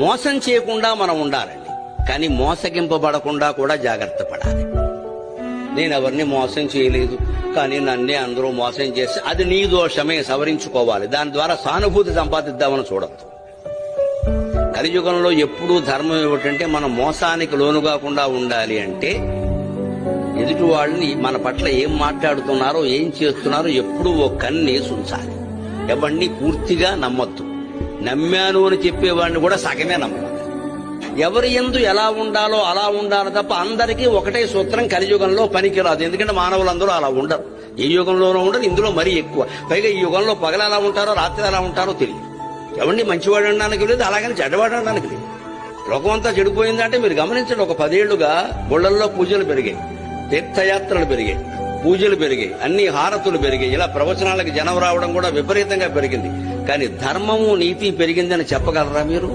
మోసం చేయకుండా మనం ఉండాలండి, కానీ మోసగింపబడకుండా కూడా జాగ్రత్త పడాలి. నేను ఎవరిని మోసం చేయలేదు, కానీ నన్నే అందరూ మోసం చేసి అది నీ దోషమే, సవరించుకోవాలి. దాని ద్వారా సానుభూతి సంపాదిద్దామని చూడద్దు. కలియుగంలో ఎప్పుడూ ధర్మం ఏమిటంటే మనం మోసానికి లోను కాకుండా ఉండాలి అంటే ఎదుటి వాళ్ళని మన పట్ల ఏం మాట్లాడుతున్నారో ఏం చేస్తున్నారో ఎప్పుడూ ఓ కన్నేసి ఉంచాలి. ఎవరిని పూర్తిగా నమ్మొద్దు. నమ్మాను అని చెప్పేవాడిని కూడా సగమే నమ్మాలి. ఎవరి యందు ఎలా ఉండాలో అలా ఉండాలి తప్ప అందరికీ ఒకటే సూత్రం కలియుగంలో పనికిరాదు. ఎందుకంటే మానవులందరూ అలా ఉండరు. ఏ యుగంలోనూ ఉండరు, ఇందులో మరీ ఎక్కువ. పైగా ఈ యుగంలో పగలు ఎలా ఉంటారో రాత్రి ఎలా ఉంటారో తెలియదు. ఎవరిని మంచివాడు అనడానికి లేదు, అలాగని చెడ్డవాడు అనడానికి లేదు. లోకం అంతా చెడిపోయిందంటే మీరు గమనించండి. ఒక 10 ఏళ్లుగా గుళ్లల్లో పూజలు పెరిగాయి, తీర్థయాత్రలు పెరిగాయి, పూజలు పెరిగాయి, అన్ని హారతులు పెరిగాయి. ఇలా ప్రవచనాలకు జనం రావడం కూడా విపరీతంగా పెరిగింది. కానీ ధర్మము నీతి పెరిగిందని చెప్పగలరా మీరు?